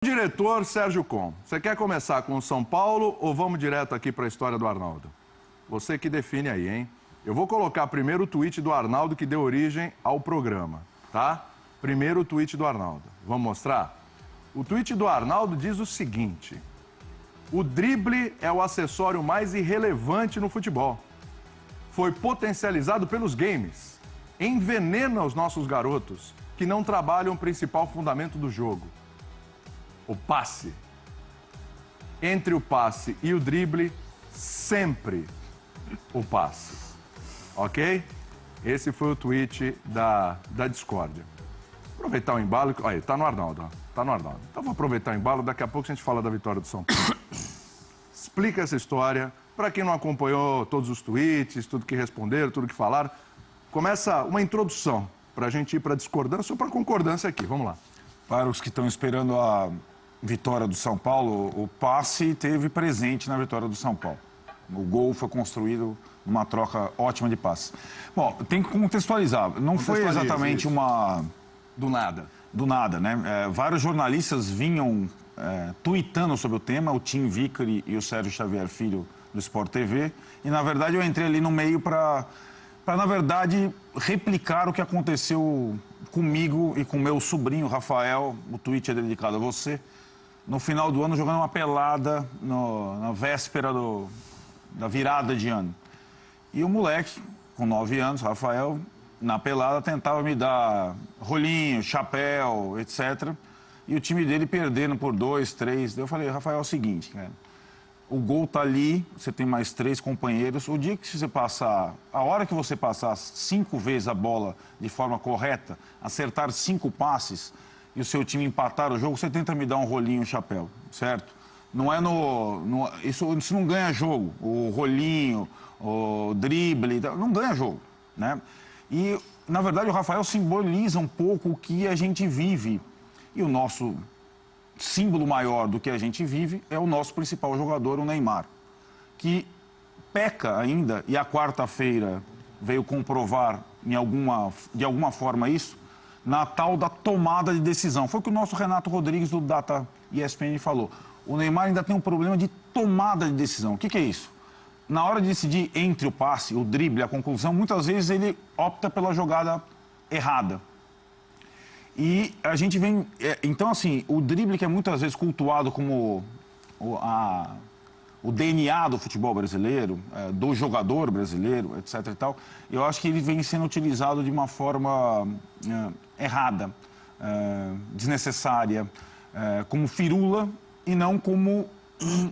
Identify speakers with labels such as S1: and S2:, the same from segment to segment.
S1: Diretor Sérgio Com, você quer começar com o São Paulo ou vamos direto aqui para a história do Arnaldo? Você que define aí, hein? Eu vou colocar primeiro o tweet do Arnaldo que deu origem ao programa, tá? Primeiro o tweet do Arnaldo. Vamos mostrar? O tweet do Arnaldo diz o seguinte: o drible é o acessório mais irrelevante no futebol. Foi potencializado pelos games. Envenena os nossos garotos que não trabalham o principal fundamento do jogo. O passe. Entre o passe e o drible, sempre o passe. Ok? Esse foi o tweet da discórdia. Aproveitar o embalo. Aí, tá no Arnaldo, ó. Tá no Arnaldo. Então vou aproveitar o embalo, daqui a pouco a gente fala da vitória do São Paulo. Explica essa história. Para quem não acompanhou todos os tweets, tudo que responderam, tudo que falaram, começa uma introdução para a gente ir para discordância ou para concordância aqui. Vamos lá.
S2: Para os que estão esperando a vitória do São Paulo, o passe teve presente na vitória do São Paulo. O gol foi construído numa troca ótima de passe. Bom, tem que contextualizar. Não foi exatamente uma...
S1: Do nada.
S2: Do nada, né? Vários jornalistas vinham tuitando sobre o tema, o Tim Vickery e o Sérgio Xavier Filho do Sport TV. E, na verdade, eu entrei ali no meio para na verdade, replicar o que aconteceu comigo e com meu sobrinho, Rafael. O tweet é dedicado a você. No final do ano, jogando uma pelada na véspera da virada de ano. E o moleque, com 9 anos, Rafael, na pelada, tentava me dar rolinho, chapéu, etc. E o time dele perdendo por 2, 3. Eu falei, Rafael, é o seguinte, cara. O gol tá ali, você tem mais 3 companheiros. O dia que você passar, a hora que você passar 5 vezes a bola de forma correta, acertar 5 passes e o seu time empatar o jogo, você tenta me dar um rolinho, um chapéu, certo? Não é isso não ganha jogo. O rolinho, o drible, não ganha jogo, né? E, na verdade, o Rafael simboliza um pouco o que a gente vive. E o nosso símbolo maior do que a gente vive é o nosso principal jogador, o Neymar, que peca ainda, e a quarta-feira veio comprovar de alguma forma isso, na tal da tomada de decisão. Foi o que o nosso Renato Rodrigues, do Data ESPN, falou. O Neymar ainda tem um problema de tomada de decisão. O que é isso? Na hora de decidir entre o passe, o drible, a conclusão, muitas vezes ele opta pela jogada errada. E a gente vem... Então, assim, o drible que é muitas vezes cultuado como o DNA do futebol brasileiro, do jogador brasileiro, etc. e tal, eu acho que ele vem sendo utilizado de uma forma errada, desnecessária, como firula e não como um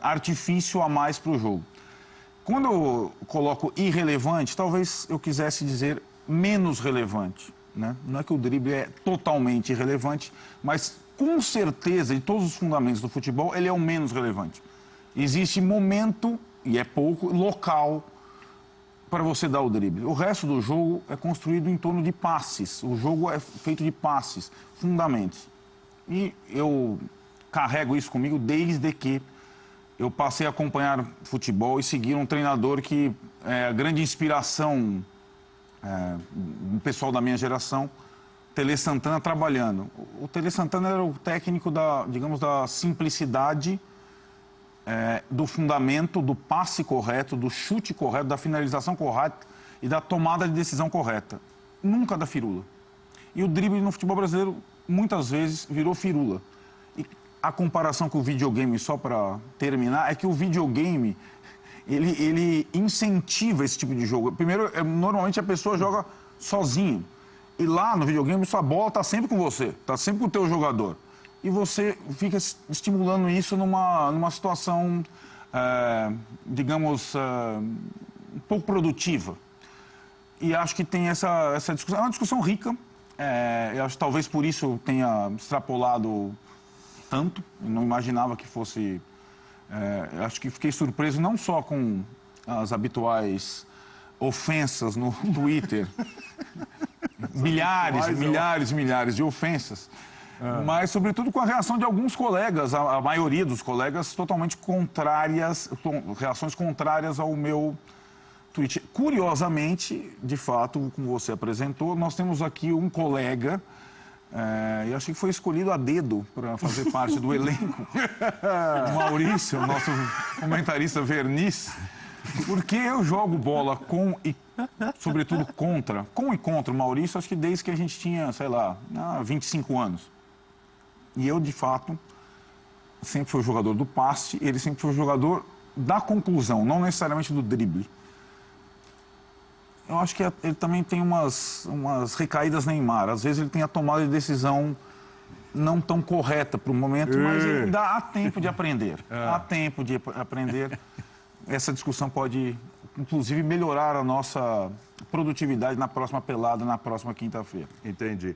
S2: artifício a mais para o jogo. Quando eu coloco irrelevante, talvez eu quisesse dizer menos relevante, né? Não é que o drible é totalmente irrelevante, mas com certeza, de todos os fundamentos do futebol, ele é o menos relevante. Existe momento, e é pouco, local, para você dar o drible. O resto do jogo é construído em torno de passes. O jogo é feito de passes, fundamentos. E eu carrego isso comigo desde que eu passei a acompanhar futebol e seguir um treinador que é a grande inspiração do pessoal da minha geração, Tele Santana, trabalhando. O Tele Santana era o técnico da simplicidade, do fundamento, do passe correto, do chute correto, da finalização correta e da tomada de decisão correta. Nunca da firula. E o drible no futebol brasileiro, muitas vezes, virou firula. E a comparação com o videogame, só para terminar, é que o videogame, ele incentiva esse tipo de jogo. Primeiro, normalmente a pessoa joga sozinho. E lá no videogame, sua bola está sempre com você, está sempre com o teu jogador. E você fica estimulando isso numa situação, digamos, um pouco produtiva. E acho que tem essa discussão. É uma discussão rica. Eu acho que talvez por isso eu tenha extrapolado tanto. Eu não imaginava que fosse... acho que fiquei surpreso não só com as habituais ofensas no Twitter. milhares de ofensas. Mas, sobretudo, com a reação de alguns colegas, a maioria dos colegas, totalmente contrárias, reações contrárias ao meu tweet. Curiosamente, de fato, como você apresentou, nós temos aqui um colega E acho que foi escolhido a dedo para fazer parte do elenco. O Maurício, nosso comentarista verniz, porque eu jogo bola com e, sobretudo, contra o Maurício, acho que desde que a gente tinha, sei lá, 25 anos. E eu, de fato, sempre fui o jogador do passe, ele sempre foi o jogador da conclusão, não necessariamente do drible. Eu acho que ele também tem umas recaídas Neymar. Às vezes ele tem a tomada de decisão não tão correta para o momento, mas ainda há tempo de aprender. Há tempo de aprender. Essa discussão pode, inclusive, melhorar a nossa produtividade na próxima pelada, na próxima quinta-feira.
S1: Entendi.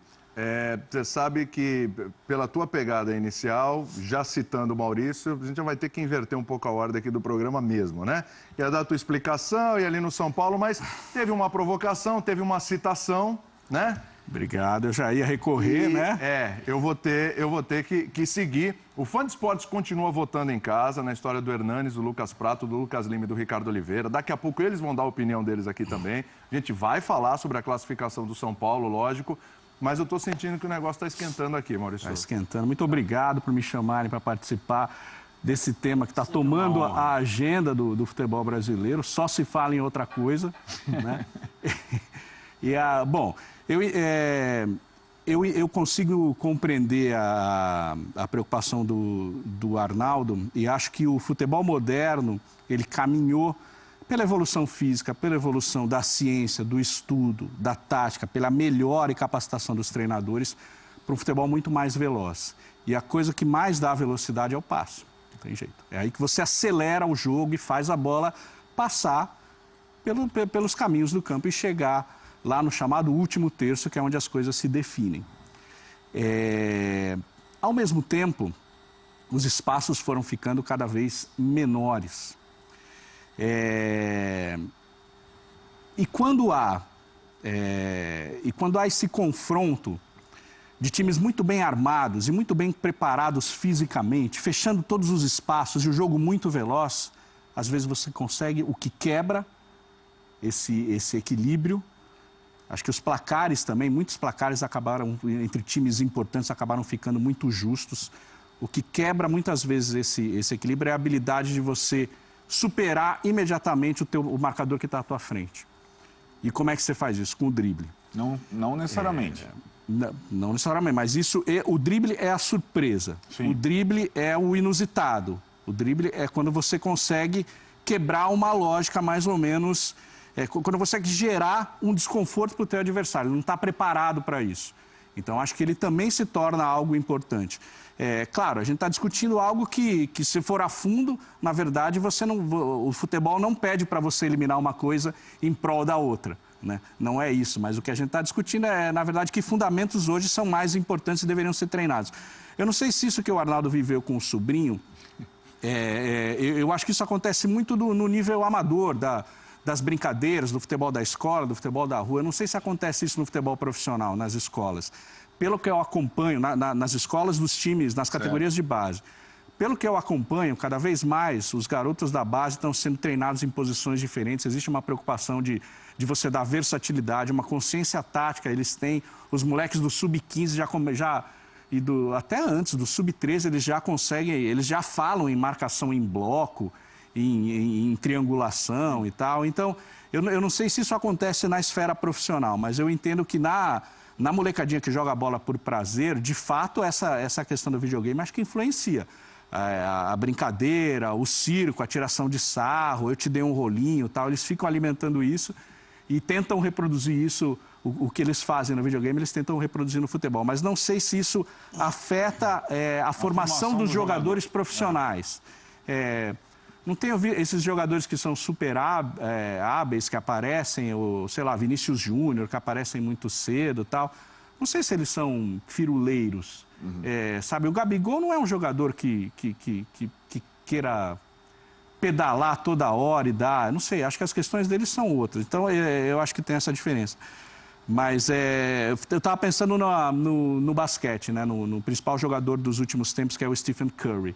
S1: Você sabe que, pela tua pegada inicial, já citando o Maurício, a gente já vai ter que inverter um pouco a ordem aqui do programa mesmo, né? Ia dar a tua explicação, ia ali no São Paulo, mas teve uma provocação, teve uma citação, né?
S3: Obrigado, eu já ia recorrer, né?
S1: Eu vou ter que seguir. O Fã de Esportes continua votando em casa, na história do Hernanes, do Lucas Prato, do Lucas Lima e do Ricardo Oliveira. Daqui a pouco eles vão dar a opinião deles aqui também. A gente vai falar sobre a classificação do São Paulo, lógico. Mas eu estou sentindo que o negócio está esquentando aqui, Maurício.
S3: Está esquentando. Muito obrigado por me chamarem para participar desse tema que está tomando a agenda do futebol brasileiro. Só se fala em outra coisa, né? Bom, eu consigo compreender a preocupação do Arnaldo e acho que o futebol moderno, ele caminhou pela evolução física, pela evolução da ciência, do estudo, da tática, pela melhora e capacitação dos treinadores para um futebol muito mais veloz. E a coisa que mais dá velocidade é o passe, não tem jeito. É aí que você acelera o jogo e faz a bola passar pelos caminhos do campo e chegar lá no chamado último terço, que é onde as coisas se definem. Ao mesmo tempo, os espaços foram ficando cada vez menores. E quando há esse confronto de times muito bem armados e muito bem preparados fisicamente, fechando todos os espaços e o jogo muito veloz, às vezes você consegue o que quebra esse equilíbrio. Acho que os placares também, muitos placares acabaram, entre times importantes, acabaram ficando muito justos. O que quebra muitas vezes esse equilíbrio é a habilidade de você superar imediatamente o marcador que está à tua frente. E como é que você faz isso? Com o drible.
S2: Não necessariamente.
S3: Não necessariamente, mas o drible é a surpresa. Sim. O drible é o inusitado. O drible é quando você consegue quebrar uma lógica mais ou menos... quando você consegue gerar um desconforto para o teu adversário. Ele não está preparado para isso. Então, acho que ele também se torna algo importante. Claro, a gente está discutindo algo que, se for a fundo, na verdade, o futebol não pede para você eliminar uma coisa em prol da outra, né? Não é isso, mas o que a gente está discutindo é, na verdade, que fundamentos hoje são mais importantes e deveriam ser treinados. Eu não sei se isso que o Arnaldo viveu com o sobrinho, eu acho que isso acontece muito no nível amador, das brincadeiras, do futebol da escola, do futebol da rua. Eu não sei se acontece isso no futebol profissional, nas escolas. Pelo que eu acompanho, nas escolas dos times, nas categorias de base, pelo que eu acompanho, cada vez mais os garotos da base estão sendo treinados em posições diferentes. Existe uma preocupação de você dar versatilidade, uma consciência tática. Eles têm, os moleques do sub-15 até antes, do sub-13, eles já conseguem, eles já falam em marcação em bloco, em triangulação e tal. Então, eu não sei se isso acontece na esfera profissional, mas eu entendo que na molecadinha que joga bola por prazer, de fato, essa questão do videogame acho que influencia. A brincadeira, o circo, a tiração de sarro, eu te dei um rolinho e tal, eles ficam alimentando isso e tentam reproduzir isso, o que eles fazem no videogame, eles tentam reproduzir no futebol. Mas não sei se isso afeta a formação dos jogadores profissionais. Não tenho visto esses jogadores que são super hábeis, que aparecem, ou, sei lá, Vinícius Júnior, que aparecem muito cedo e tal. Não sei se eles são firuleiros. Sabe, o Gabigol não é um jogador que queira pedalar toda hora e dar... Não sei, acho que as questões deles são outras. Então, eu acho que tem essa diferença. Mas eu estava pensando no basquete, né? No principal jogador dos últimos tempos, que é o Stephen Curry.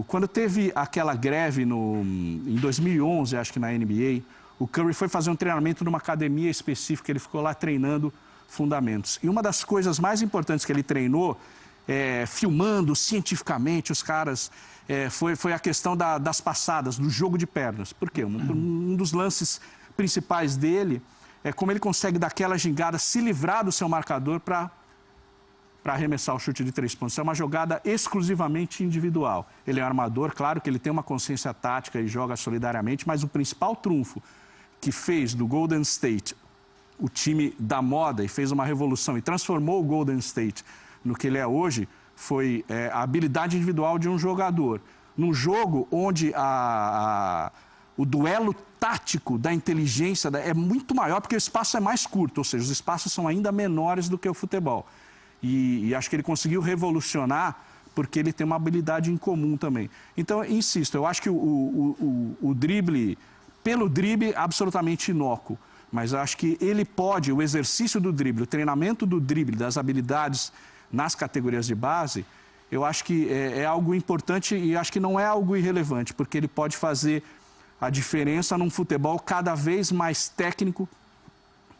S3: Quando teve aquela greve em 2011, acho que na NBA, o Curry foi fazer um treinamento numa academia específica, ele ficou lá treinando fundamentos. E uma das coisas mais importantes que ele treinou, filmando cientificamente os caras, foi a questão das passadas, do jogo de pernas. Por quê? Um dos lances principais dele é como ele consegue daquela gingada se livrar do seu marcador para arremessar o chute de 3 pontos. É uma jogada exclusivamente individual. Ele é um armador, claro que ele tem uma consciência tática e joga solidariamente, mas o principal trunfo que fez do Golden State o time da moda e fez uma revolução e transformou o Golden State no que ele é hoje, foi a habilidade individual de um jogador. Num jogo onde o duelo tático da inteligência é muito maior, porque o espaço é mais curto, ou seja, os espaços são ainda menores do que o futebol. E acho que ele conseguiu revolucionar porque ele tem uma habilidade em comum também. Então, insisto, eu acho que o drible, pelo drible, absolutamente inócuo. Mas eu acho que ele pode, o exercício do drible, o treinamento do drible, das habilidades nas categorias de base, eu acho que é algo importante e acho que não é algo irrelevante, porque ele pode fazer a diferença num futebol cada vez mais técnico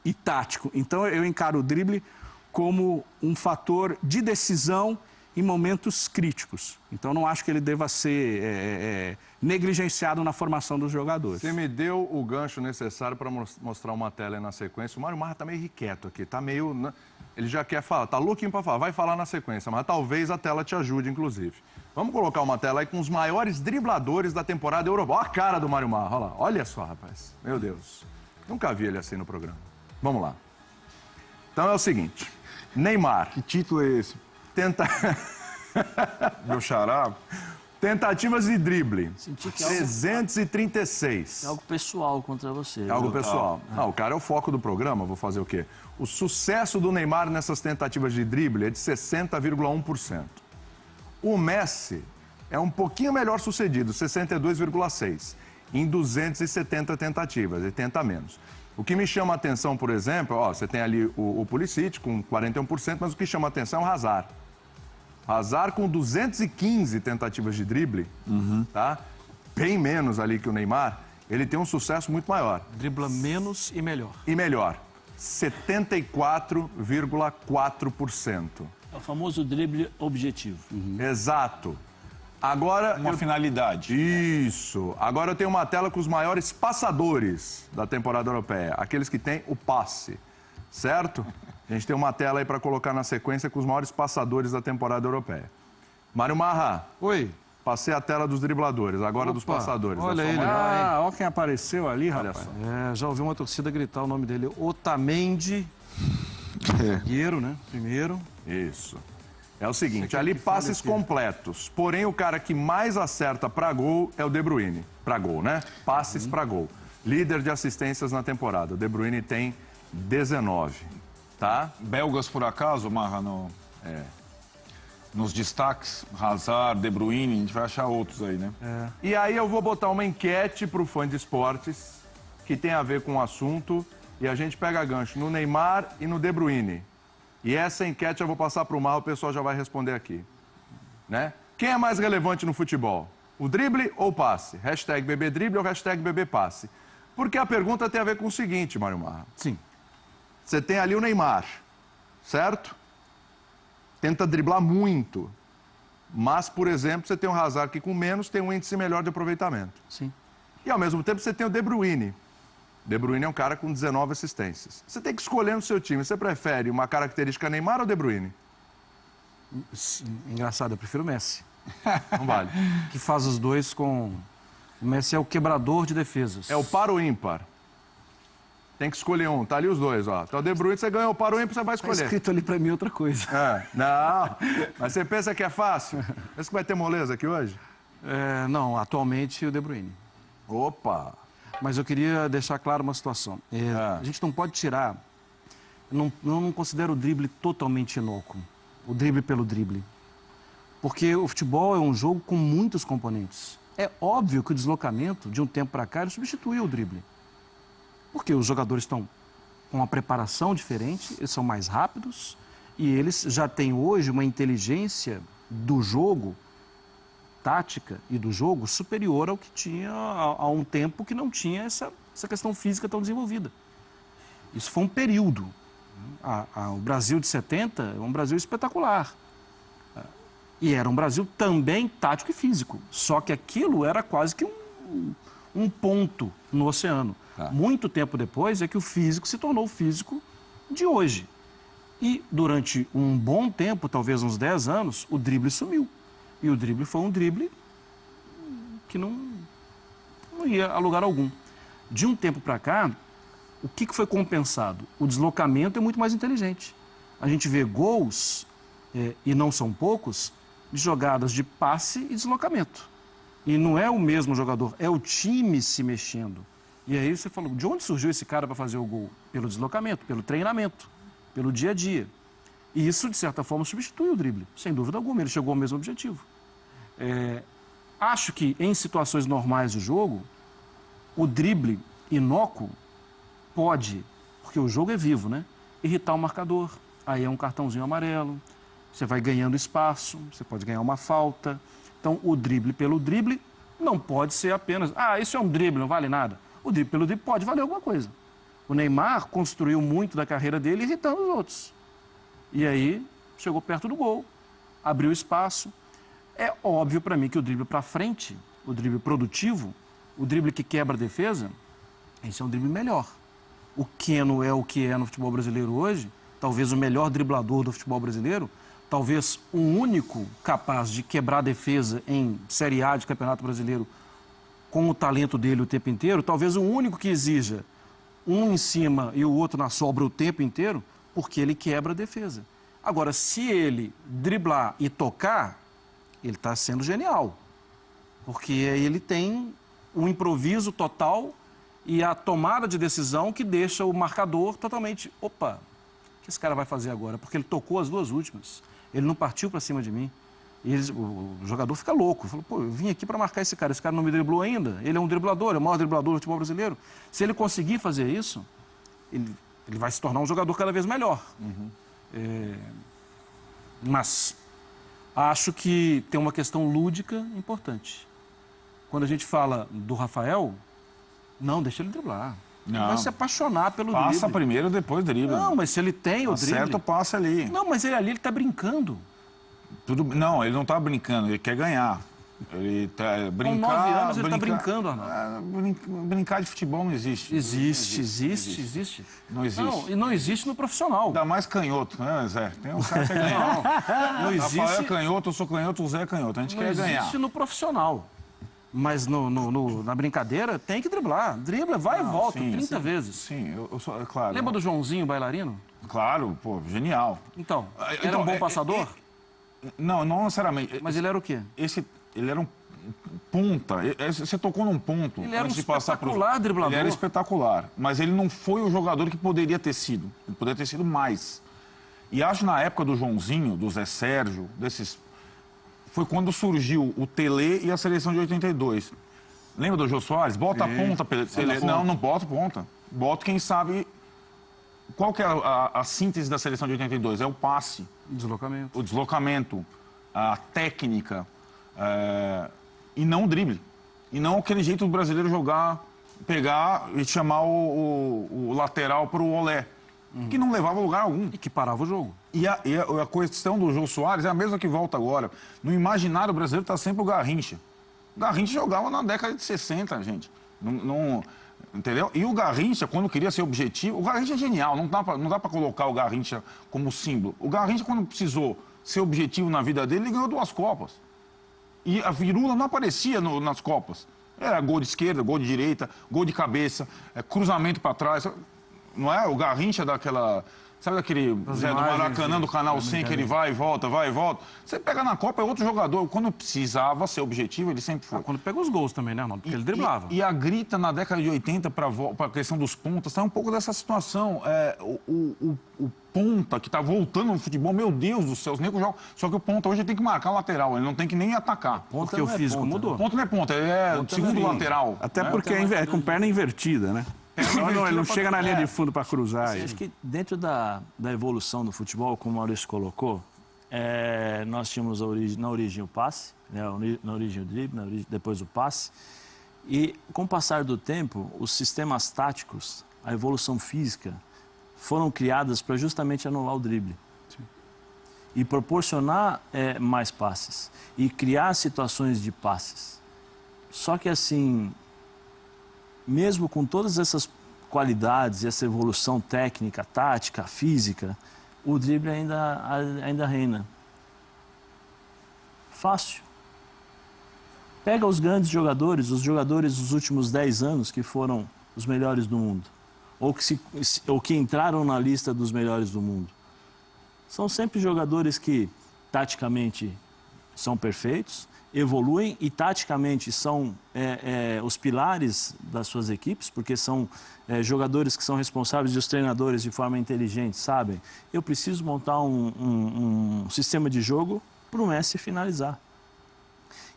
S3: e tático. Então, eu encaro o drible como um fator de decisão em momentos críticos. Então, não acho que ele deva ser negligenciado na formação dos jogadores.
S1: Você me deu o gancho necessário para mostrar uma tela aí na sequência. O Mário Marra está meio irrequieto aqui, está meio... Ele já quer falar, está louquinho para falar, vai falar na sequência, mas talvez a tela te ajude, inclusive. Vamos colocar uma tela aí com os maiores dribladores da temporada europeia. Olha a cara do Mário Marra, olha lá. Olha só, rapaz. Meu Deus. Nunca vi ele assim no programa. Vamos lá. Então é o seguinte, Neymar...
S2: Que título é esse? Meu xará?
S1: Tentativas de drible.
S4: Senti que
S1: 336.
S4: é algo pessoal contra você.
S1: É algo pessoal. Não, o cara é o foco do programa, vou fazer o quê? O sucesso do Neymar nessas tentativas de drible é de 60,1%. O Messi é um pouquinho melhor sucedido, 62,6%, em 270 tentativas, e tenta menos. O que me chama a atenção, por exemplo, você tem ali o Pulisic com 41%, mas o que chama a atenção é o Hazard. Hazard com 215 tentativas de drible, tá? Bem menos ali que o Neymar, ele tem um sucesso muito maior.
S5: Dribla menos e melhor.
S1: E melhor, 74,4%.
S4: É o famoso drible objetivo.
S1: Exato. Agora...
S2: Uma finalidade.
S1: Isso. Agora eu tenho uma tela com os maiores passadores da temporada europeia. Aqueles que têm o passe, certo? A gente tem uma tela aí para colocar na sequência com os maiores passadores da temporada europeia. Mário Marra.
S5: Oi.
S1: Passei a tela dos dribladores, agora dos passadores.
S5: Olha ele.
S3: Olha quem apareceu ali, rapaz.
S5: Já ouvi uma torcida gritar o nome dele. Otamendi. Zagueiro, né? Primeiro.
S1: Isso. É o seguinte, ali passes completos. Porém, o cara que mais acerta para gol é o De Bruyne. Para gol, né? Passes para gol. Líder de assistências na temporada. O De Bruyne tem 19. Tá?
S2: Belgas, por acaso, Marra, nos destaques? Hazard, De Bruyne, a gente vai achar outros aí, né?
S1: E aí eu vou botar uma enquete para o fã de esportes que tem a ver com o assunto e a gente pega gancho no Neymar e no De Bruyne. E essa enquete eu vou passar para o Marra, o pessoal já vai responder aqui. Né? Quem é mais relevante no futebol? O drible ou o passe? Hashtag #BBDrible ou hashtag #BBPasse? Porque a pergunta tem a ver com o seguinte, Mário Marra.
S5: Sim.
S1: Você tem ali o Neymar, certo? Tenta driblar muito. Mas, por exemplo, você tem o Hazard que com menos tem um índice melhor de aproveitamento.
S5: Sim.
S1: E ao mesmo tempo você tem o De Bruyne. De Bruyne é um cara com 19 assistências. Você tem que escolher no seu time. Você prefere uma característica Neymar ou De Bruyne?
S5: Engraçado, eu prefiro o Messi.
S1: Não vale.
S5: Que faz os dois com... O Messi é o quebrador de defesas.
S1: É o par ou ímpar? Tem que escolher um. Tá ali os dois, ó. Então o De Bruyne, você ganhou o par ou ímpar, você vai
S5: Tá
S1: escolher.
S5: escrito ali pra mim outra coisa.
S1: Não, mas você pensa que é fácil? Pensa que vai ter moleza aqui hoje?
S5: Não, atualmente o De Bruyne.
S1: Opa!
S5: Mas eu queria deixar claro uma situação. A gente não pode tirar... Não considero o drible totalmente inócuo. O drible pelo drible. Porque o futebol é um jogo com muitos componentes. É óbvio que o deslocamento, de um tempo para cá, ele substituiu o drible. Porque os jogadores estão com uma preparação diferente, eles são mais rápidos e eles já têm hoje uma inteligência do jogo, tática e do jogo, superior ao que tinha há um tempo que não tinha essa questão física tão desenvolvida. Isso foi um período O Brasil de 70 é um Brasil espetacular. E era um Brasil também tático e físico. Só que aquilo era quase que um ponto no oceano. Muito tempo depois é que o físico se tornou o físico de hoje. E durante um bom tempo, talvez uns 10 anos, o drible sumiu. E o drible foi um drible que não ia a lugar algum. De um tempo para cá, o que foi compensado? O deslocamento é muito mais inteligente. A gente vê gols, e não são poucos, de jogadas de passe e deslocamento. E não é o mesmo jogador, é o time se mexendo. E aí você falou, de onde surgiu esse cara para fazer o gol? Pelo deslocamento, pelo treinamento, pelo dia a dia. E isso, de certa forma, substitui o drible, sem dúvida alguma, ele chegou ao mesmo objetivo. Acho que em situações normais do jogo, o drible inócuo pode, porque o jogo é vivo, né? Irritar o marcador. Aí é um cartãozinho amarelo, você vai ganhando espaço, você pode ganhar uma falta. Então, o drible pelo drible não pode ser apenas, isso é um drible, não vale nada. O drible pelo drible pode valer alguma coisa. O Neymar construiu muito da carreira dele irritando os outros. E aí, chegou perto do gol, abriu espaço. É óbvio para mim que o drible para frente, o drible produtivo, o drible que quebra a defesa, esse é um drible melhor. O Keno é o que é no futebol brasileiro hoje, talvez o melhor driblador do futebol brasileiro, talvez o único capaz de quebrar a defesa em Série A de Campeonato Brasileiro com o talento dele o tempo inteiro, talvez o único que exija um em cima e o outro na sobra o tempo inteiro, porque ele quebra a defesa. Agora, se ele driblar e tocar, ele está sendo genial, porque ele tem um improviso total e a tomada de decisão que deixa o marcador totalmente, opa, o que esse cara vai fazer agora? Porque ele tocou as duas últimas, ele não partiu para cima de mim. E o jogador fica louco, falou, pô, eu vim aqui para marcar esse cara não me driblou ainda, ele é um driblador, é o maior driblador do futebol brasileiro. Se ele conseguir fazer isso, ele vai se tornar um jogador cada vez melhor. Mas acho que tem uma questão lúdica importante. Quando a gente fala do Rafael, não, deixa ele driblar. Ele vai se apaixonar pelo drible.
S2: Passa primeiro, depois dribla.
S5: Não, mas se ele tem o drible...
S2: Acerta o passe ali.
S5: Não, mas ele está brincando.
S2: Não, ele não está brincando, ele quer ganhar. Ele tá
S5: Com 9 anos ele está brincando, Arnaldo.
S2: Brincar de futebol não existe.
S5: Existe.
S2: Não existe.
S5: Não, e não existe no profissional.
S2: Ainda mais canhoto, né, Zé? Tem um cara que quer ganhar.
S5: Não existe.
S2: Rafael é canhoto, eu sou canhoto, o Zé é canhoto. A gente quer ganhar.
S5: Não existe no profissional. Mas na brincadeira tem que driblar. Dribla, vai e volta, 30 vezes.
S2: Sim, eu sou, é claro.
S5: Lembra do Joãozinho, bailarino?
S2: Claro, pô, genial.
S5: Então, era um bom passador?
S2: Não necessariamente.
S5: Mas ele era o quê?
S2: Ele era um ponta. Você tocou num ponto.
S5: Ele era um espetacular driblador.
S2: Ele era espetacular. Mas ele não foi o jogador que poderia ter sido. Ele poderia ter sido mais. E acho na época do Joãozinho, do Zé Sérgio, foi quando surgiu o Tele e a seleção de 82. Lembra do Jô Soares? Bota a ponta. Não bota ponta. Bota quem sabe... Qual que é a síntese da seleção de 82? É o passe. O deslocamento, a técnica, e não o drible. E não aquele jeito do brasileiro jogar, pegar e chamar o lateral para o olé, que não levava a lugar algum.
S5: E que parava o jogo.
S2: E a questão do Jô Soares é a mesma que volta agora. No imaginário brasileiro está sempre o Garrincha. O Garrincha jogava na década de 60, gente. Entendeu? E o Garrincha, quando queria ser objetivo... O Garrincha é genial, não dá para colocar o Garrincha como símbolo. O Garrincha, quando precisou ser objetivo na vida dele, ele ganhou 2 Copas. E a virula não aparecia nas Copas. Era gol de esquerda, gol de direita, gol de cabeça, cruzamento para trás. Não é? O Garrincha daquela... Sabe daquele Zé do Maracanã, do Canal 100, que ele vai e volta. Você pega na Copa, é outro jogador. Quando precisava ser objetivo, ele sempre foi.
S5: Quando pega os gols também, né, Arnaldo? Porque ele driblava.
S2: E a grita na década de 80 para a questão dos pontas, tá um pouco dessa situação. O ponta que tá voltando no futebol, meu Deus do céu, os negros jogam. Só que o ponta hoje tem que marcar o lateral, ele não tem que nem atacar.
S5: Porque o físico mudou.
S2: Ponta não é ponta, ele é segundo lateral.
S3: Até porque é com perna invertida, né? Ele não chega na linha de fundo para cruzar.
S4: Acho que dentro da evolução do futebol, como o Maurício colocou, nós tínhamos na origem o passe, né? Na origem o drible, depois o passe. E com o passar do tempo, os sistemas táticos, a evolução física, foram criadas para justamente anular o drible. Sim. E proporcionar mais passes. E criar situações de passes. Só que assim, mesmo com todas essas qualidades, essa evolução técnica, tática, física, o drible ainda reina. Fácil. Pega os grandes jogadores, os jogadores dos últimos 10 anos que foram os melhores do mundo, ou que entraram na lista dos melhores do mundo. São sempre jogadores que, taticamente, são perfeitos, evoluem e, taticamente, são os pilares das suas equipes, porque são jogadores que são responsáveis e os treinadores, de forma inteligente, sabem, eu preciso montar um sistema de jogo para o Messi finalizar.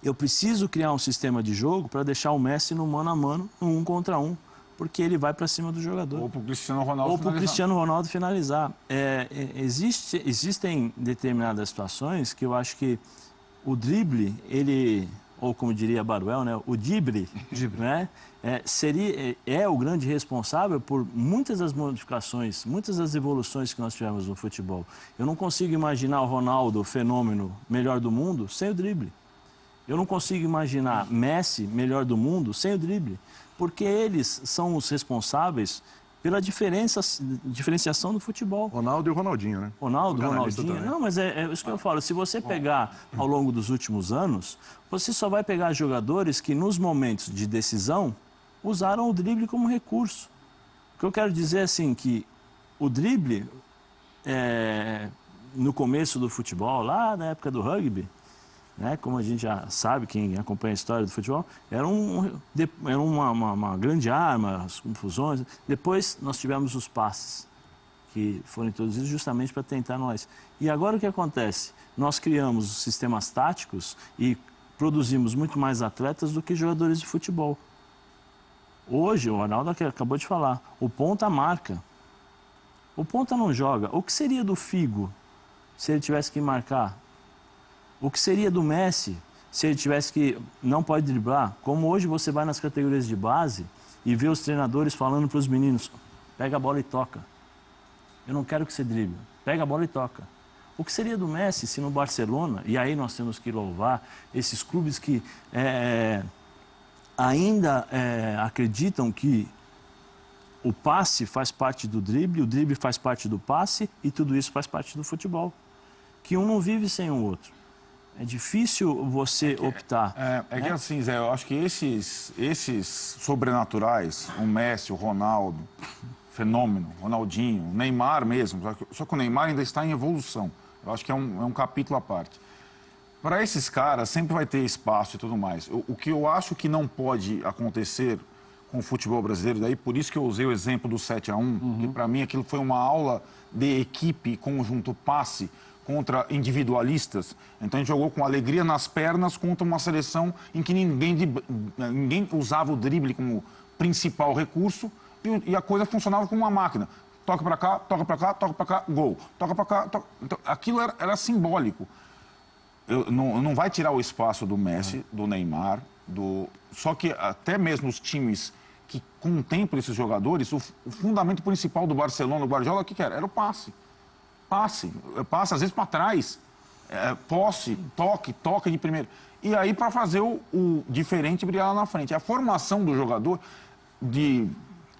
S4: Eu preciso criar um sistema de jogo para deixar o Messi no mano a mano, no 1 contra 1, porque ele vai para cima do jogador.
S2: Ou para o Cristiano Ronaldo
S4: finalizar. Ou para o Cristiano Ronaldo finalizar. Existem determinadas situações que eu acho que o drible, ele, ou como diria Baruel, né, o dibre, né, é o grande responsável por muitas das modificações, muitas das evoluções que nós tivemos no futebol. Eu não consigo imaginar o Ronaldo, o fenômeno melhor do mundo, sem o drible. Eu não consigo imaginar Messi, melhor do mundo, sem o drible, porque eles são os responsáveis pela diferenciação do futebol.
S1: Ronaldo e o Ronaldinho, né?
S4: Ronaldinho. Também. Não, mas é isso que eu falo. Se você pegar ao longo dos últimos anos, você só vai pegar jogadores que nos momentos de decisão usaram o drible como recurso. O que eu quero dizer é assim, que o drible, no começo do futebol, lá na época do rugby, né, como a gente já sabe, quem acompanha a história do futebol, era uma grande arma, as confusões. Depois nós tivemos os passes, que foram introduzidos justamente para tentar nós. E agora o que acontece? Nós criamos sistemas táticos e produzimos muito mais atletas do que jogadores de futebol. Hoje, o Arnaldo acabou de falar, o ponta marca. O ponta não joga. O que seria do Figo se ele tivesse que marcar? O que seria do Messi se ele tivesse que... Não pode driblar. Como hoje você vai nas categorias de base e vê os treinadores falando para os meninos, pega a bola e toca. Eu não quero que você drible. Pega a bola e toca. O que seria do Messi se no Barcelona, e aí nós temos que louvar esses clubes que ainda acreditam que o passe faz parte do drible, o drible faz parte do passe e tudo isso faz parte do futebol. Que um não vive sem o outro. É difícil você optar.
S2: Que assim, Zé, eu acho que esses sobrenaturais, o Messi, o Ronaldo, fenômeno, Ronaldinho, o Neymar mesmo, só que o Neymar ainda está em evolução. Eu acho que é um capítulo à parte. Para esses caras, sempre vai ter espaço e tudo mais. O que eu acho que não pode acontecer com o futebol brasileiro, daí por isso que eu usei o exemplo do 7-1, que para mim aquilo foi uma aula de equipe, conjunto, passe, contra individualistas. Então a gente jogou com alegria nas pernas contra uma seleção em que ninguém usava o drible como principal recurso e a coisa funcionava como uma máquina. Toca para cá, toca para cá, toca para cá, gol. Toca para cá, toca... Então, aquilo era simbólico. Não vai tirar o espaço do Messi, do Neymar, só que até mesmo os times que contemplam esses jogadores, o fundamento principal do Barcelona, do Guardiola, o que era? Era o passe. Passe, às vezes para trás, posse, toque de primeiro. E aí para fazer o diferente brilhar lá na frente. A formação do jogador, de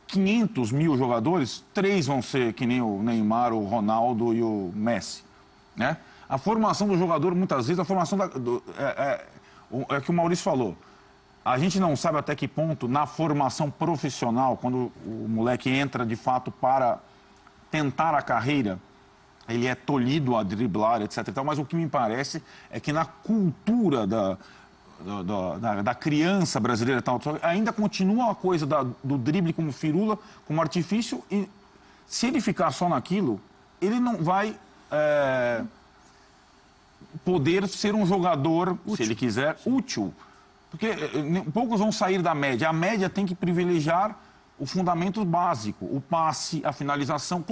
S2: 500 mil jogadores, 3 vão ser que nem o Neymar, o Ronaldo e o Messi, né? A formação do jogador, muitas vezes, a formação é que o Maurício falou. A gente não sabe até que ponto, na formação profissional, quando o moleque entra de fato para tentar a carreira, ele é tolhido a driblar, etc. Mas o que me parece é que na cultura da criança brasileira ainda continua a coisa do drible como firula, como artifício, e se ele ficar só naquilo, ele não vai poder ser um jogador, se ele quiser, útil. Porque poucos vão sair da média. A média tem que privilegiar o fundamento básico, o passe, a finalização,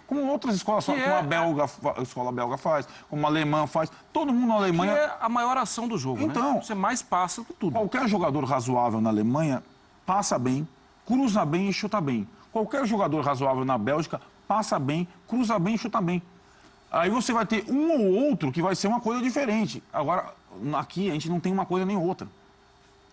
S2: como outras escolas, como a escola belga faz, como a alemã faz. Todo mundo na Alemanha...
S5: Que é a maior ação do jogo,
S2: então,
S5: né? Você mais passa do tudo.
S2: Qualquer jogador razoável na Alemanha passa bem, cruza bem e chuta bem. Qualquer jogador razoável na Bélgica passa bem, cruza bem, chuta bem. Aí você vai ter um ou outro que vai ser uma coisa diferente. Agora, aqui a gente não tem uma coisa nem outra.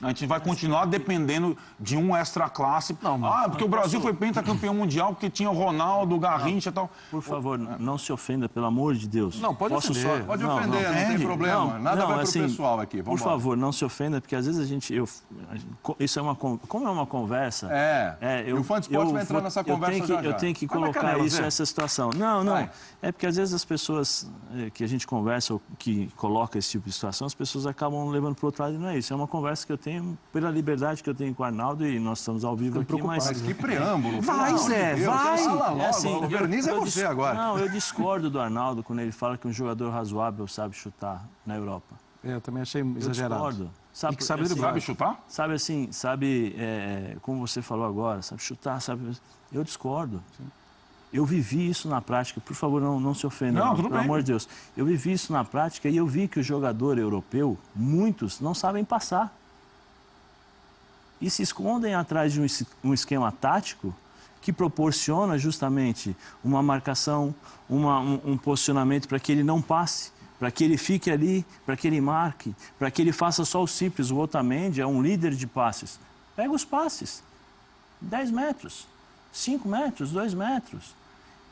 S2: A gente vai continuar dependendo de um extra classe. Porque o Brasil foi pentacampeão mundial porque tinha o Ronaldo, o Garrincha e tal.
S4: Por favor, não se ofenda, pelo amor de Deus.
S5: Não, pode ofender.
S1: Pode ofender, não tem problema. Nada vai pro pessoal aqui.
S4: Por favor, não se ofenda, porque às vezes isso é uma... Como é uma conversa...
S1: E o Fã de Esporte vai entrar nessa conversa já.
S4: Eu tenho que colocar essa situação. Não. É porque às vezes as pessoas que a gente conversa ou que coloca esse tipo de situação, as pessoas acabam levando para o outro lado e não é isso. É uma conversa que eu tenho pela liberdade que eu tenho com o Arnaldo e nós estamos ao vivo aqui, mas
S1: que preâmbulo.
S5: Vai, Zé, vai.
S1: Fala logo, o Verniz é você agora.
S4: Não, eu discordo do Arnaldo quando ele fala que um jogador razoável sabe chutar na Europa.
S5: Eu também achei exagerado.
S4: Eu discordo. Sabe,
S5: E que sabe driblar.
S2: Sabe chutar?
S4: Sabe assim, como você falou agora, sabe chutar, sabe... Eu discordo. Sim. Eu vivi isso na prática, por favor, não se ofenda, pelo amor de Deus. Eu vivi isso na prática e eu vi que o jogador europeu, muitos, não sabem passar. E se escondem atrás de um esquema tático que proporciona justamente uma marcação, um posicionamento para que ele não passe, para que ele fique ali, para que ele marque, para que ele faça só o simples. O Otamendi é um líder de passes. Pega os passes, 10 metros, 5 metros, 2 metros.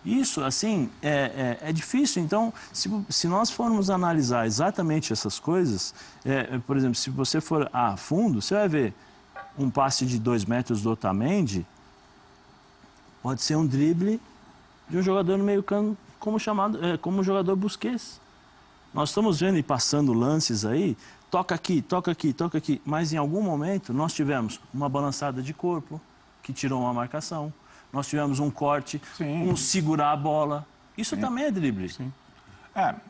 S4: Isso, assim, é difícil. Então, se nós formos analisar exatamente essas coisas, por exemplo, se você for a fundo, você vai ver um passe de 2 metros do Otamendi, pode ser um drible de um jogador no meio campo, como o jogador Busquets. Nós estamos vendo e passando lances aí, toca aqui, toca aqui, toca aqui, mas em algum momento nós tivemos uma balançada de corpo, que tirou uma marcação. Nós tivemos um corte, um segurar a bola. Isso também é drible.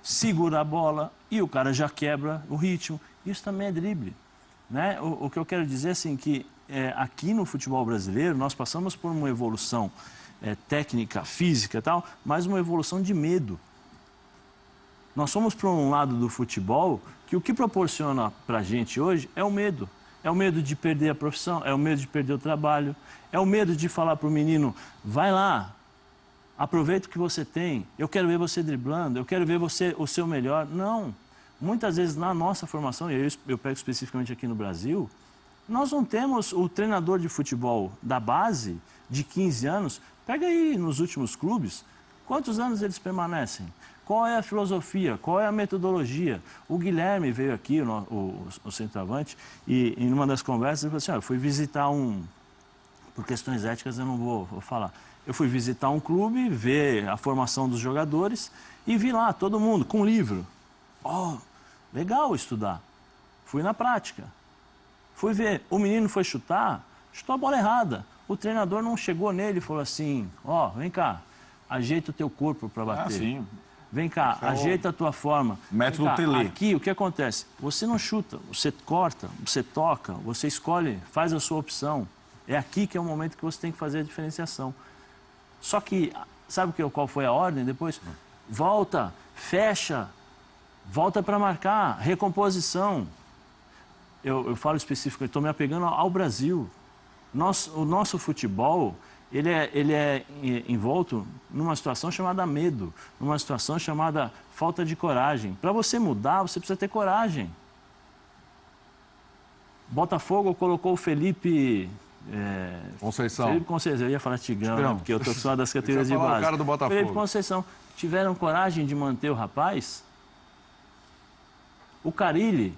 S4: Segura a bola e o cara já quebra o ritmo. Isso também é drible. Né? O que eu quero dizer assim, que aqui no futebol brasileiro nós passamos por uma evolução técnica, física e tal, mas uma evolução de medo. Nós somos para um lado do futebol que o que proporciona para a gente hoje é o medo. É o medo de perder a profissão, é o medo de perder o trabalho, é o medo de falar para o menino, vai lá, aproveita o que você tem, eu quero ver você driblando, eu quero ver você o seu melhor. Não. Muitas vezes na nossa formação, e eu pego especificamente aqui no Brasil, nós não temos o treinador de futebol da base de 15 anos. Pega aí nos últimos clubes, quantos anos eles permanecem? Qual é a filosofia? Qual é a metodologia? O Guilherme veio aqui, o centroavante, e em uma das conversas ele falou assim, eu fui visitar por questões éticas eu não vou falar, eu fui visitar um clube, ver a formação dos jogadores e vi lá todo mundo com livro. Legal estudar. Fui na prática. Fui ver, o menino foi chutou a bola errada. O treinador não chegou nele e falou assim, vem cá, ajeita o teu corpo para bater.
S2: Sim.
S4: Vem cá, ajeita a tua forma.
S2: Método Tele.
S4: Aqui, o que acontece? Você não chuta, você corta, você toca, você escolhe, faz a sua opção. É aqui que é o momento que você tem que fazer a diferenciação. Só que, sabe qual foi a ordem depois? Volta, fecha, volta para marcar, recomposição. Eu falo específico, eu estou me apegando ao Brasil. O nosso futebol... Ele é envolto numa situação chamada medo, numa situação chamada falta de coragem. Para você mudar, você precisa ter coragem. Botafogo colocou o Felipe...
S1: Conceição.
S4: Felipe Conceição, eu ia falar Tigrão, né? Porque eu estou acostumado das categorias de base.
S1: O cara do Botafogo.
S4: Felipe Conceição. Tiveram coragem de manter o rapaz? O Carille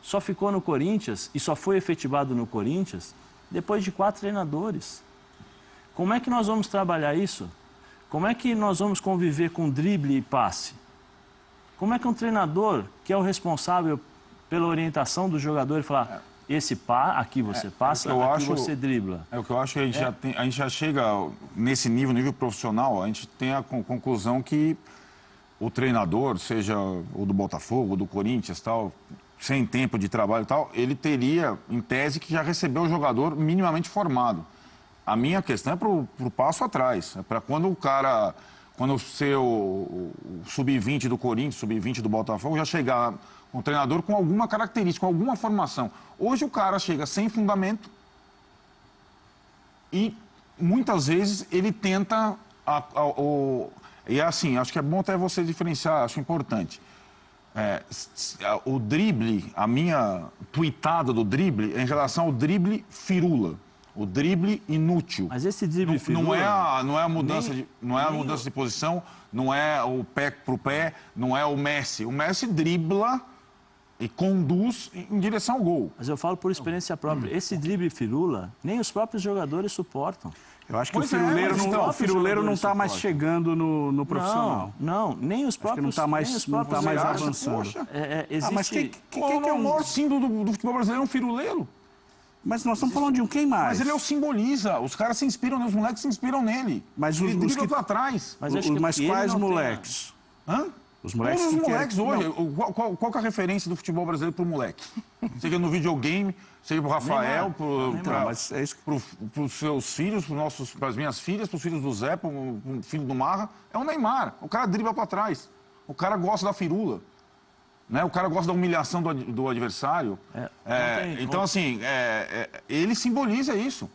S4: só ficou no Corinthians e só foi efetivado no Corinthians depois de 4 treinadores. Como é que nós vamos trabalhar isso? Como é que nós vamos conviver com drible e passe? Como é que um treinador, que é o responsável pela orientação do jogador, falar, aqui você passa, aqui você dribla?
S2: É o que eu acho que a gente já chega nesse nível profissional, a gente tem a conclusão que o treinador, seja o do Botafogo, o do Corinthians, tal, sem tempo de trabalho e tal, ele teria, em tese, que já recebeu o jogador minimamente formado. A minha questão é para o passo atrás. É para quando o seu sub-20 do Corinthians, sub-20 do Botafogo, já chegar um treinador com alguma característica, com alguma formação. Hoje o cara chega sem fundamento e muitas vezes ele tenta E assim, acho que é bom até você diferenciar, acho importante. O drible, a minha tuitada do drible é em relação ao drible firula, o drible inútil.
S4: Mas esse drible firula...
S2: Não é a mudança, mudança de posição, não é o pé pro pé, não é o Messi. O Messi dribla e conduz em direção ao gol.
S4: Mas eu falo por experiência própria. Esse drible firula, nem os próprios jogadores suportam.
S3: Eu acho que o firuleiro não está mais chegando no profissional.
S4: Não, nem os próprios...
S3: Acho que não está mais avançando.
S4: Existe...
S3: Mas quem
S2: é o maior símbolo do futebol brasileiro? É um firuleiro.
S3: Mas nós estamos falando de um quem mais?
S2: Mas ele é o simboliza. Os caras se inspiram nele, os moleques se inspiram nele.
S3: Mas
S2: ele dribla pra trás.
S3: Mas quais moleques?
S2: Hã?
S3: Os moleques
S2: todos os moleques hoje. Qual que é a referência do futebol brasileiro pro moleque? Seja no videogame, seja pro Rafael, pros seus filhos, pras minhas filhas, pros filhos do Zé, pro filho do Marra. É o Neymar. O cara dribla pra trás. O cara gosta da firula. Né? O cara gosta da humilhação do adversário. Então, assim, ele simboliza isso.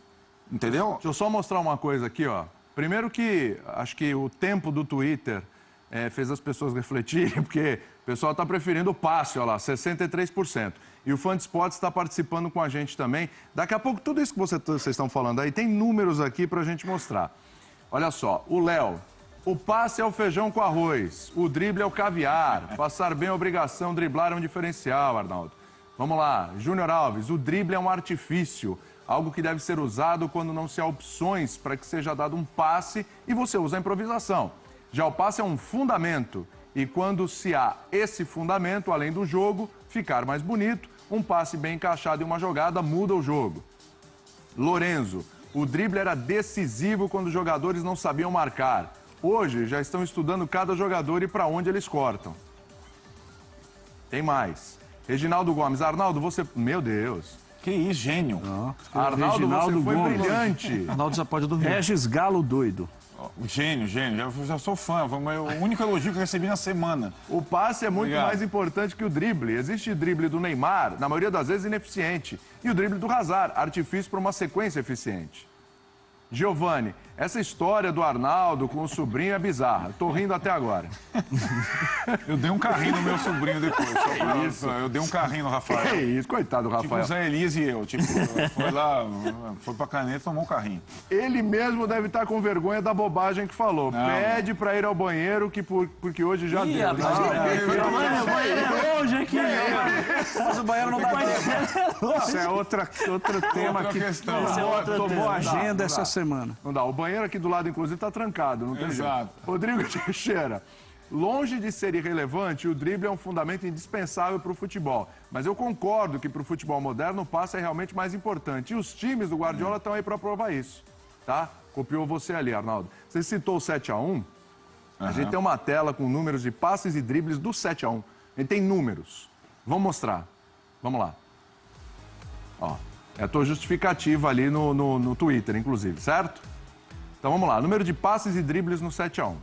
S2: Entendeu?
S1: Deixa eu só mostrar uma coisa aqui, ó. Primeiro que acho que o tempo do Twitter fez as pessoas refletirem, porque o pessoal está preferindo o passe, olha lá, 63%. E o Fã de Esportes está participando com a gente também. Daqui a pouco, tudo isso que vocês estão falando aí, tem números aqui para a gente mostrar. Olha só, o Léo, o passe é o feijão com arroz, o drible é o caviar, passar bem é obrigação, driblar é um diferencial, Arnaldo. Vamos lá, Júnior Alves, o drible é um artifício, algo que deve ser usado quando não se há opções para que seja dado um passe e você usa a improvisação. Já o passe é um fundamento e quando se há esse fundamento, além do jogo ficar mais bonito, um passe bem encaixado em uma jogada muda o jogo. Lorenzo, o drible era decisivo quando os jogadores não sabiam marcar. Hoje já estão estudando cada jogador e para onde eles cortam. Tem mais. Reginaldo Gomes, Arnaldo, você... Meu Deus.
S2: Que isso, gênio.
S1: Arnaldo, você foi
S3: Gomes.
S1: Brilhante.
S5: Arnaldo já pode dormir.
S3: Regis Galo doido.
S2: Gênio. Já sou fã. Foi o único elogio que eu recebi na semana.
S1: O passe é muito mais importante que o drible. Existe drible do Neymar, na maioria das vezes ineficiente. E o drible do Hazard, artifício para uma sequência eficiente. Giovanni, essa história do Arnaldo com o sobrinho é bizarra. Tô rindo até agora.
S2: Eu dei um carrinho no meu sobrinho depois. Eu dei um carrinho no Rafael.
S1: É isso, coitado do Rafael.
S2: Tipo o Zé Elias e eu. Foi lá, foi pra caneta e tomou um carrinho.
S1: Ele mesmo deve estar com vergonha da bobagem que falou. Pede pra ir ao banheiro, porque hoje já deu.
S4: Meu banheiro é longe aqui.
S5: Mas o banheiro não dá tempo.
S3: Isso é outro tema que tomou a agenda essa semana.
S1: Não dá. O banheiro aqui do lado, inclusive, está trancado. Não tem jeito. Rodrigo Teixeira. Longe de ser irrelevante, o drible é um fundamento indispensável para o futebol. Mas eu concordo que para o futebol moderno o passe é realmente mais importante. E os times do Guardiola estão aí para provar isso. Tá? Copiou você ali, Arnaldo. Você citou o 7-1. A gente tem uma tela com números de passes e dribles do 7-1. A gente tem números. Vamos mostrar. Vamos lá. Ó. É a tua justificativa ali no Twitter, inclusive, certo? Então vamos lá. Número de passes e dribles no 7-1.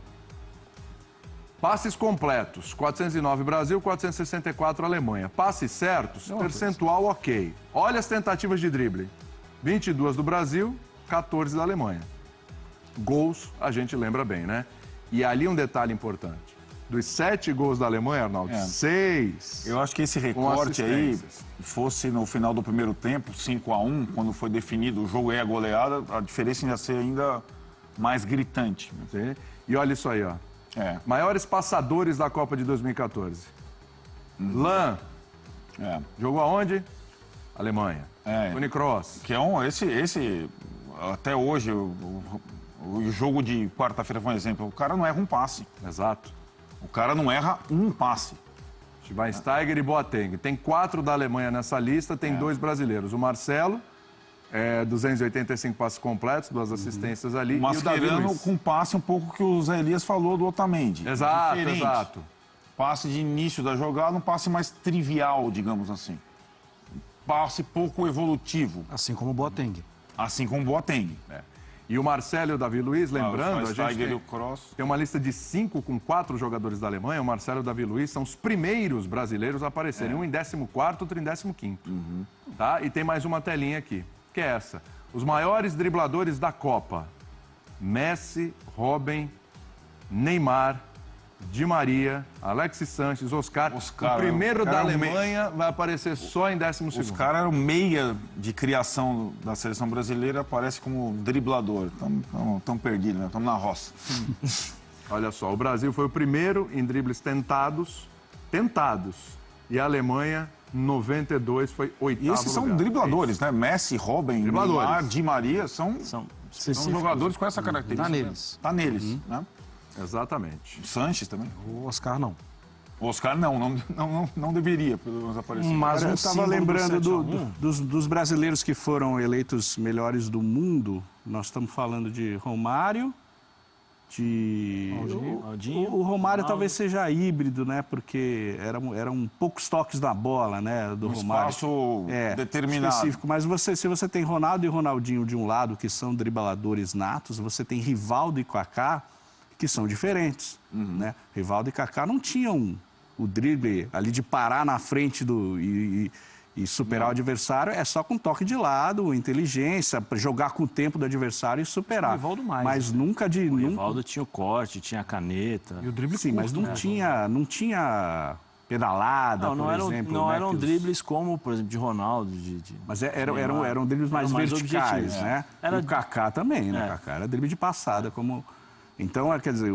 S1: Passes completos, 409 Brasil, 464 Alemanha. Passes certos, percentual ok. Olha as tentativas de drible. 22 do Brasil, 14 da Alemanha. Gols, a gente lembra bem, né? E ali um detalhe importante. Dos 7 gols da Alemanha, Arnaldo, 6.
S2: Eu acho que esse recorte aí fosse no final do primeiro tempo, 5-1, quando foi definido o jogo e a goleada, a diferença ia ser ainda mais gritante.
S1: Sim. E olha isso aí, ó. Maiores passadores da Copa de 2014. Lan. Jogou aonde? Alemanha. Toni Kroos.
S2: Que é esse até hoje, o jogo de quarta-feira foi um exemplo. O cara não erra um passe.
S1: Exato.
S2: O cara não erra um passe.
S1: Schweinsteiger e Boateng. Tem 4 da Alemanha nessa lista, tem 2 brasileiros. O Marcelo, 285 passes completos, 2 assistências ali.
S2: O Mascherano com passe um pouco que o Zé Elias falou do Otamendi.
S1: Exato.
S2: Passe de início da jogada, um passe mais trivial, digamos assim. Passe pouco evolutivo.
S5: Assim como o Boateng.
S2: Assim como o Boateng.
S1: E o Marcelo e o Davi Luiz, lembrando, a gente
S2: tem
S1: uma lista de 5 com 4 jogadores da Alemanha. O Marcelo e o Davi Luiz são os primeiros brasileiros a aparecerem. Um em 14º, outro em 15º. Tá? E tem mais uma telinha aqui, que é essa. Os maiores dribladores da Copa. Messi, Robben, Neymar, Di Maria, Alexis Sanches, Oscar. O primeiro da Alemanha vai aparecer só em 12º.
S2: Os caras eram meia de criação da seleção brasileira, aparece como driblador. Estamos perdidos, né? Estamos na roça.
S1: Olha só, o Brasil foi o primeiro em dribles tentados. E a Alemanha, 92, foi oitavo lugar.
S2: E esses são dribladores, né? Messi, Robben, Neymar, Di Maria, são jogadores com essa característica.
S5: Tá neles.
S2: Né?
S1: Exatamente.
S2: O Sanches também.
S5: O Oscar não.
S2: O Oscar não deveria, pelo menos, aparecer.
S3: Mas eu estava lembrando
S5: do
S3: dos brasileiros que foram eleitos melhores do mundo. Nós estamos falando de Romário, o Romário talvez seja híbrido, né? Porque eram poucos toques na bola, né? Do Romário.
S2: Espaço determinado.
S3: Específico. Mas se você tem Ronaldo e Ronaldinho de um lado, que são dribladores natos, você tem Rivaldo e Kaká, que são diferentes, né? Rivaldo e Kaká não tinham o drible ali de parar na frente e superar o adversário, é só com toque de lado, inteligência, jogar com o tempo do adversário e superar.
S5: O Rivaldo mais.
S3: Mas nunca de...
S4: O Rivaldo tinha o corte, tinha a caneta.
S5: E o drible
S3: Sim, mas não tinha pedalada, por exemplo.
S4: Não
S3: né,
S4: eram dribles como, por exemplo, de Ronaldo.
S3: Mas eram dribles mais verticais, né? E o Kaká também, né? O Kaká era drible de passada, como... Então, quer dizer,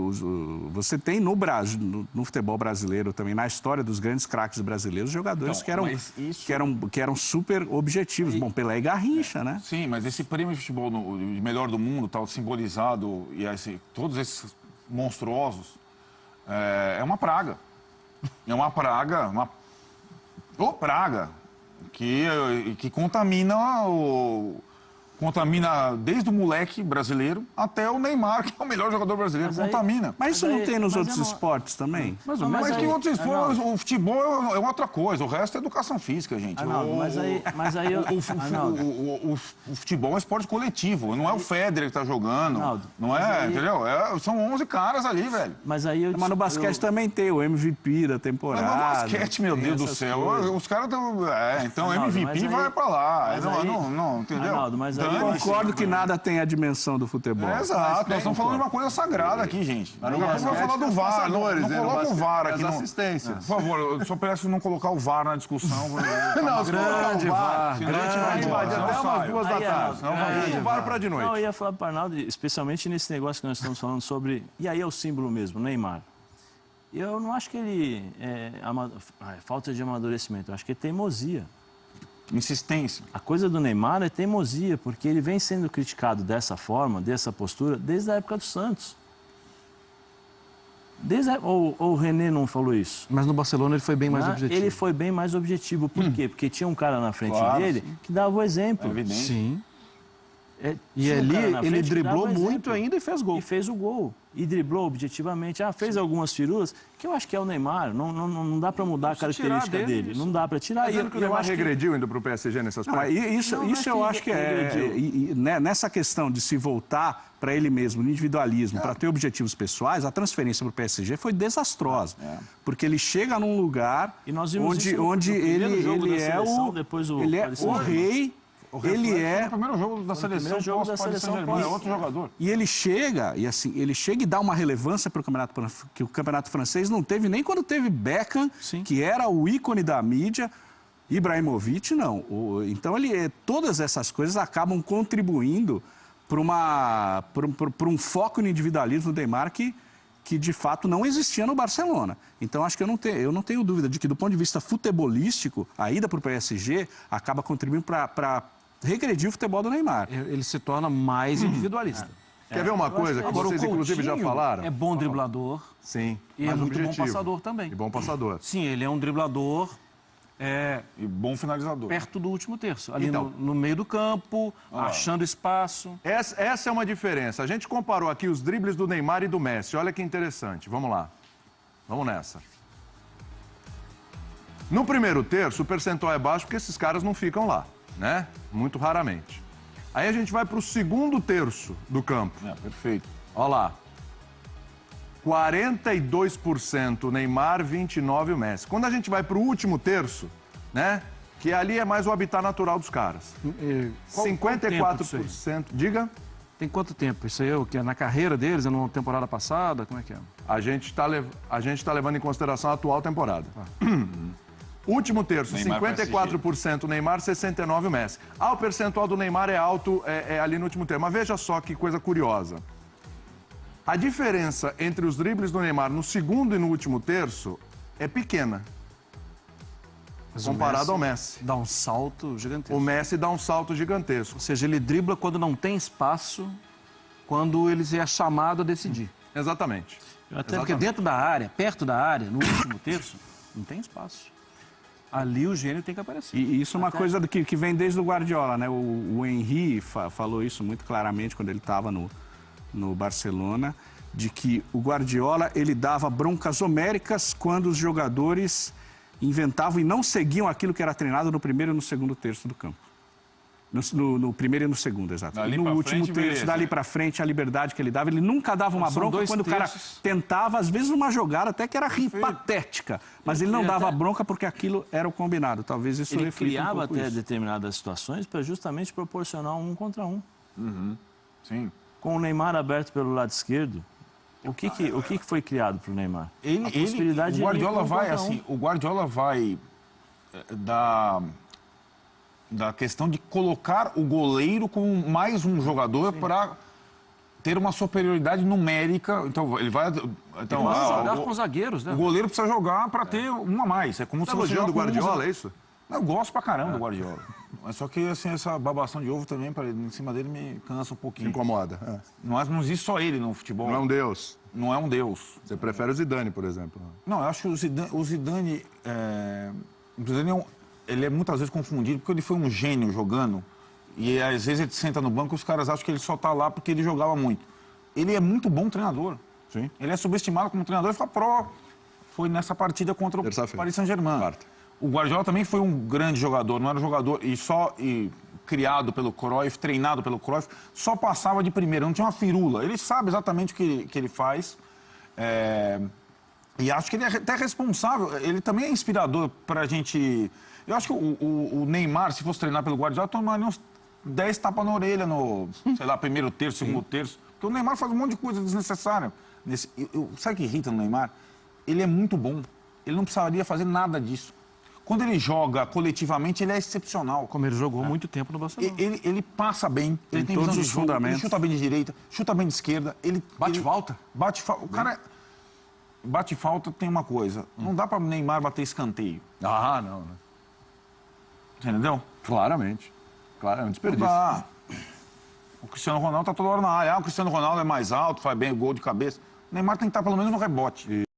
S3: você tem no Brasil, no futebol brasileiro também, na história dos grandes craques brasileiros, jogadores que eram super objetivos. Bom, Pelé e Garrincha, né?
S2: Sim, mas esse prêmio de futebol de melhor do mundo, tal, simbolizado, e todos esses monstruosos, é uma praga. É uma praga, praga, que contamina contamina desde o moleque brasileiro até o Neymar, que é o melhor jogador brasileiro. Contamina.
S3: Mas isso não tem nos outros esportes também?
S2: Mas tem outros esportes. O futebol é outra coisa. O resto é educação física, gente.
S4: Arnaldo,
S2: o futebol é um esporte coletivo. Não é o Federer que tá jogando.
S4: Arnaldo,
S2: não é, entendeu? São 11 caras ali, velho.
S3: Mas no basquete também tem o MVP da temporada.
S2: Mas no basquete, meu Deus do céu. Os caras estão... então
S4: Arnaldo,
S2: MVP vai pra lá. Não, entendeu?
S4: Arnaldo, mas
S3: Eu concordo que nada tem a dimensão do futebol.
S2: Exato, nós estamos falando de uma coisa sagrada aqui, gente. Não vamos falar do VAR, não coloca o VAR aqui.
S1: Assistências.
S2: Por favor, eu só peço não colocar o VAR na discussão.
S1: Não, grande VAR.
S2: Senão a gente vai invadir
S1: até umas 2 da tarde.
S2: Não,
S1: o VAR para de noite.
S4: Não, eu ia falar para o Arnaldo, especialmente nesse negócio que nós estamos falando sobre... E aí é o símbolo mesmo, Neymar. Eu não acho que ele é falta de amadurecimento, eu acho que é teimosia.
S2: Insistência.
S4: A coisa do Neymar é teimosia, porque ele vem sendo criticado dessa forma, dessa postura, desde a época do Santos. Ou o René não falou isso?
S5: Mas no Barcelona ele foi bem mais objetivo.
S4: Ele foi bem mais objetivo. Por quê? Porque tinha um cara na frente dele que dava o exemplo.
S2: É evidente.
S5: Sim. E ali ele driblou muito ainda e fez gol.
S4: E fez o gol. E driblou objetivamente. Fez algumas firulas, que eu acho que é o Neymar. Não dá para mudar a característica dele. Não dá para tirar.
S1: E o Neymar regrediu indo para o PSG nesse aspecto?
S3: Isso eu acho que nessa questão de se voltar para ele mesmo, no individualismo, para ter objetivos pessoais, a transferência para o PSG foi desastrosa. Porque ele chega num lugar onde ele é o rei. Ele é
S2: o primeiro jogo da seleção, é outro jogador.
S3: E ele chega e dá uma relevância para o campeonato, que o campeonato francês não teve nem quando teve Beckham, que era o ícone da mídia. Ibrahimovic não. Então todas essas coisas acabam contribuindo para um foco no individualismo do Neymar que de fato não existia no Barcelona. Então acho que eu não tenho dúvida de que do ponto de vista futebolístico, a ida para o PSG acaba contribuindo para regredir o futebol do Neymar.
S5: Ele se torna mais individualista.
S1: Quer ver uma coisa que vocês inclusive já falaram?
S5: É bom driblador.
S1: Sim.
S5: E é muito bom passador também.
S1: E bom passador.
S5: Sim, ele é um driblador
S2: e bom finalizador.
S5: Perto do último terço. Ali no meio do campo, achando espaço.
S1: Essa é uma diferença. A gente comparou aqui os dribles do Neymar e do Messi. Olha que interessante. Vamos lá. Vamos nessa. No primeiro terço, o percentual é baixo porque esses caras não ficam lá, né? Muito raramente. Aí a gente vai para o segundo terço do campo.
S2: Perfeito.
S1: Olha lá. 42% Neymar, 29% o Messi. Quando a gente vai para o último terço, né? Que ali é mais o habitat natural dos caras. 54%. Diga?
S5: Tem quanto tempo? Isso aí é o que? Na carreira deles? É numa temporada passada? Como é que é?
S1: A gente tá levando em consideração a atual temporada. Último terço,
S2: Neymar
S1: 54% Neymar, 69% o Messi. O percentual do Neymar é alto ali no último terço. Mas veja só que coisa curiosa. A diferença entre os dribles do Neymar no segundo e no último terço é pequena, comparado ao Messi.
S5: Dá um salto gigantesco.
S1: O Messi dá um salto gigantesco.
S5: Ou seja, ele dribla quando não tem espaço, quando ele é chamado a decidir.
S1: Exatamente.
S5: Até porque dentro da área, perto da área, no último terço, não tem espaço. Ali o gênio tem que aparecer.
S3: E isso é uma coisa que vem desde o Guardiola, né? O Henry falou isso muito claramente quando ele estava no Barcelona, de que o Guardiola ele dava broncas homéricas quando os jogadores inventavam e não seguiam aquilo que era treinado no primeiro e no segundo terço do campo. No primeiro e no segundo, exato.
S2: Dali
S3: E no
S2: pra
S3: último
S2: frente,
S3: terço,
S2: beleza.
S3: dali pra frente, a liberdade que ele dava, ele nunca dava uma
S5: São
S3: bronca
S5: dois
S3: quando o cara
S5: terços.
S3: tentava, às vezes uma jogada até que era patética, mas ele não dava bronca porque aquilo era o combinado. Talvez isso
S4: Ele
S3: reflita um
S4: criava
S3: pouco
S4: até
S3: isso.
S4: determinadas situações para justamente proporcionar um contra um.
S2: Sim.
S4: Com o Neymar aberto pelo lado esquerdo, o que foi criado para o Neymar? A possibilidade de
S2: o
S4: ele ir
S2: Guardiola
S4: pro
S2: vai
S4: contra um.
S2: assim, o Guardiola vai da questão de colocar o goleiro com mais um jogador para ter uma superioridade numérica. Então ele vai então
S5: Jogar com os zagueiros, né?
S2: o goleiro precisa jogar para ter um a mais. É como
S1: Tá
S2: se você
S1: elogiando o
S2: joga com
S1: Guardiola, é isso?
S2: Eu gosto pra caramba do Guardiola. Mas só que assim, essa babação de ovo também em cima dele me cansa um pouquinho.
S1: Incomoda.
S2: Não existe só ele no futebol.
S1: Não é um deus.
S2: Não é um deus.
S1: Você prefere o Zidane, por exemplo.
S2: Não, eu acho que o Zidane ele é muitas vezes confundido porque ele foi um gênio jogando e às vezes ele senta no banco e os caras acham que ele só tá lá porque ele jogava muito. Ele é muito bom treinador.
S1: Sim.
S2: Ele é subestimado como treinador e foi nessa partida contra o
S1: Terça-feira.
S2: Paris Saint-Germain.
S1: Quarta.
S2: O Guardiola também foi um grande jogador, não era um jogador criado pelo Cruyff, treinado pelo Cruyff, só passava de primeira, não tinha uma firula. Ele sabe exatamente o que ele faz. E acho que ele é até responsável, ele também é inspirador pra gente. Eu acho que o Neymar, se fosse treinar pelo Guardiola, tomaria uns 10 tapas na orelha no, sei lá, primeiro terço, segundo terço. Porque o Neymar faz um monte de coisa desnecessária. Sabe o que irrita no Neymar? Ele é muito bom. Ele não precisaria fazer nada disso. Quando ele joga coletivamente, ele é excepcional.
S5: Como ele jogou muito tempo no Barcelona.
S2: Ele passa bem, ele tem
S3: todos
S2: visão de
S3: os
S2: jogo,
S3: fundamentos.
S2: ele chuta bem de direita, chuta bem de esquerda.
S5: Bate falta?
S2: Bate falta. O cara bate falta, tem uma coisa. Não dá para Neymar bater escanteio.
S1: Não.
S2: Entendeu?
S1: Claramente. Claro, é um
S2: Não
S1: desperdício.
S2: dá. O Cristiano Ronaldo tá toda hora na área. O Cristiano Ronaldo é mais alto, faz bem o gol de cabeça. O Neymar tem que estar pelo menos no rebote.